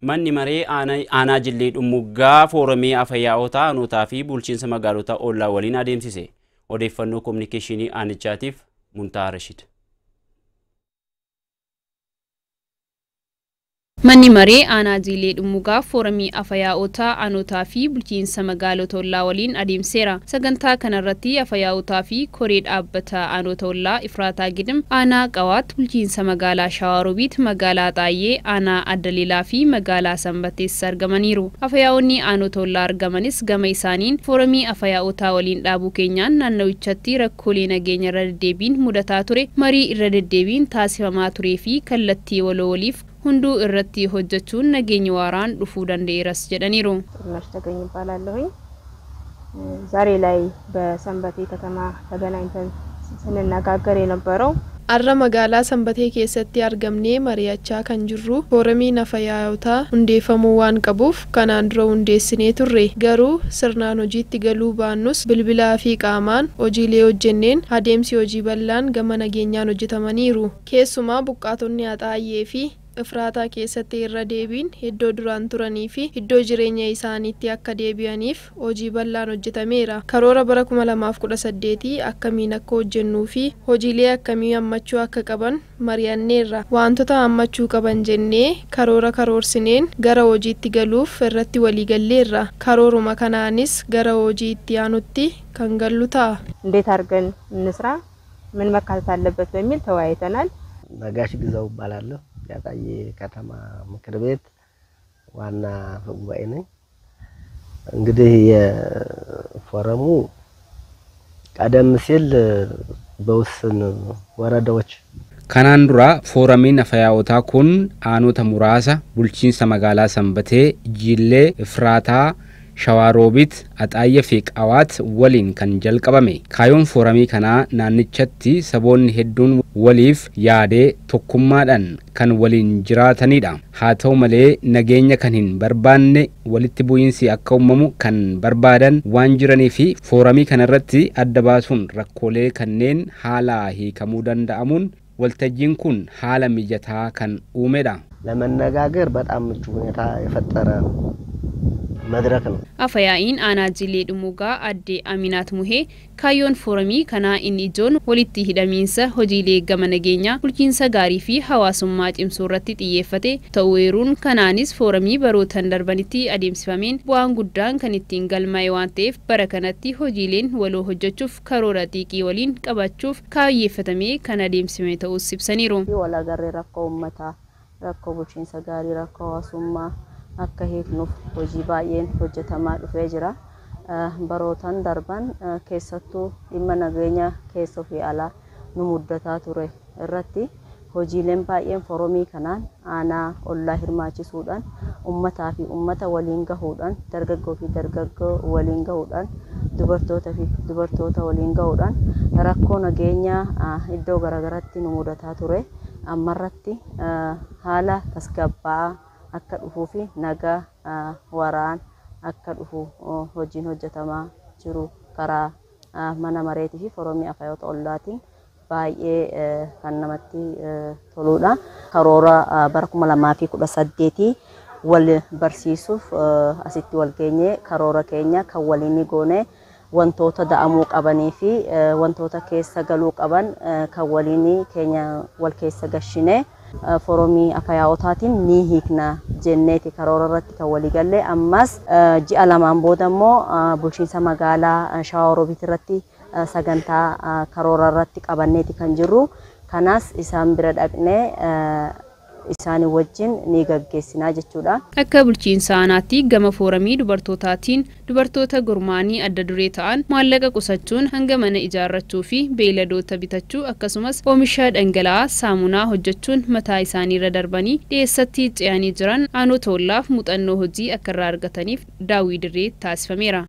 Manni maree aanaa Jillee Dhumuggaa foorumii afayyaa'otaa aanootaa fi bulchiinsa magaalotaa ollaa waliin adeemsise. Odeeffannoo kominikeeshinii aanichaatiif Muntaa Rashid. Manni maree aanaa Jillee Dhumuggaa foorumii afayyaa'otaa aanootaa fi bulchiinsa magaalota ollaa waliin adeemseera. Sagantaa kanarratti afayyaa'otaa fi koree dhaabbata aanota ollaa Ifraataa Gidim, aanaa Qawaat, bulchiinsa magaalaa Shawaarobiit, magaalaa Xaayyee, aanaa Addaliilaa fi magaalaa Sanbatees argamaniiru. Afayyaa'onni aanota ollaa argamanis gama isaaniin foorumii afayyaa'otaa waliin dhaabuu keenyaan naannawichatti rakkoolee nageenya irra deddeebiin mudataa ture, marii irra deddeebiin taasifamaa turee fi kallattii waloo waliif hunduu irratti hojjechuun nageenya waaraan dhufuu danda'eeras jedhaniiru. ተገኝ ይባላልኝ ዛሬ ላይ በሰንበቴ ከተማ ተገናኝተን ስንነጋገር የነበረው Arra magaalaa Sanbatee keessatti argamnee mari'achaa kan jirru foorumii afayyaa'otaa hundeeffamuu waan qabuuf kanaan dura hundeessinee turre. Garuu sirnaan hojiitti galuu baannus bilbilaa fi qaamaan hojiilee hojjenneen adeemsi hojii bal'aan gama nageenyaan hojjetamaniiru. Keessumaa buqqaatonni Axaayyee fi Ifraataa keessatti irra deebiin iddoo duraan turanii fi iddoo jireenya isaaniitti akka deebi'aniif hojii bal'aan hojjetameera. Karoora bara 2018 akkamiin akka hojjennuu fi hojiilee akkamii hammachuu akka qaban mari'anneerra. Wantoota hammachuu qaban jennee karoorsineen gara hojiitti galuuf irratti waliigalleerra. Karooruma kanaanis gara hojiitti aanutti kan gallu ta'a. እንዴት አድርገን እንስራ ምን መካተት አለበት በሚል ተወያይተናል። ነጋሽ ግዛው እባላለሁ። ያጣዬ ከተማ ምክር ቤት ዋና ጉባኤ ነኝ። እንግዲህ የፎረሙ ቀደም ሲል በውስን ወረዳዎች kanaan dura fooramiin afayyaa'otaa kun aanota muraasa bulchiinsa magaalaa Sanbatee, Jillee, Ifraataa, Shawaarobiit, Axaayye fi Qawaat waliin kan jalqabame. Kaayoon fooramii kanaa naannichatti saboonni hedduun waliif yaadee tokkummaadhaan kan waliin jiraatanidha. Haa ta'u malee nageenya kan hin barbaanne walitti bu'iinsi akka uumamu kan barbaadan waan jiranii fi fooramii kanarratti adda baasuun rakkoolee kanneen haala hiikamuu danda'amuun waltajjiin kun haala mijataa kan uumedha. ለመነጋገር በጣም ምቹ ሁኔታ የፈጠረ መድረክ ነው። Afayyaa'in aanaa Jillee Dhumuggaa adde Aminaat Muhee kaayyoon foorumii kanaa inni ijoon walitti hidhamiinsa hojiilee gama nageenyaa bulchiinsa gaarii fi hawaasummaa cimsuu irratti xiyyeeffate ta'uun kanaanis foorumii barootan darbanitti adeemsifameen bu'aan guddaan kan ittiin galmaa'e waan ta'eef bara kanatti hojiileen waloo hojjechuuf karoora xiiqii waliin qabachuuf kaayyeeffatamee kan adeemsifame ta'us ibsaniiru. Walaagarree rakkoo uummataa, rakkoo bulchiinsa gaarii, rakkoo hawaasummaa akka hiiknuuf hojii baay'een hojjetamaa dhufee jira. Barootan darban keessattuu dhimma nageenya keessoo fi alaa nu muddataa ture irratti hojiileen baay'een foorumii kanaan aanaa ollaa hirmaachisuudhaan uummataa fi uummata waliin gahuudhaan dargaggoo fi dargaggoo waliin gahuudhaan dubartoota fi dubartoota waliin gahuudhaan rakkoo nageenya iddoo garaagaraatti nu mudataa ture ammarratti haala tasgabbaa'aa akka dhufuu fi nagaa waraan akka dhufu hojiin hojjetamaa jiru karaa mana mareetii fi foorumii afayyaa'ota ollaatiin baay'ee kan namatti toludha. Karoora bara 2018 wal barsiisuuf asitti wal geenye karoora keenya kan waliin goone wantoota da'amuu qabanii fi wantoota keessa galuu qaban kan waliin keenya wal keessa gashine foorumii afayyaa'otaatiin ni hiikna jenneeti karoora irratti kan walii galle. Ammas ji'a lamaan booda immoo bulchiinsa magaalaa Shawaarobiit irratti sagantaa karoora irratti qabanneeti kan jirru. Kanas isaan bira dhaqnee isaanii wajjin ni gaggeessinaa jechuudha. Akka bulchiinsa aanaatti gama foorumii dubartootaatiin dubartoota gurmaanii adda duree ta'an maallaqa qusachuun hanga mana ijaarrachuu fi beeyladoota bitachuu akkasumas oomisha dhangala'aa saamunaa hojjechuun mataa isaanii irra darbanii dhiyeessatti ce'anii jiran aanota ollaaf muuxannoo hojii akka irraa argataniif daawwii dirree taasifameera.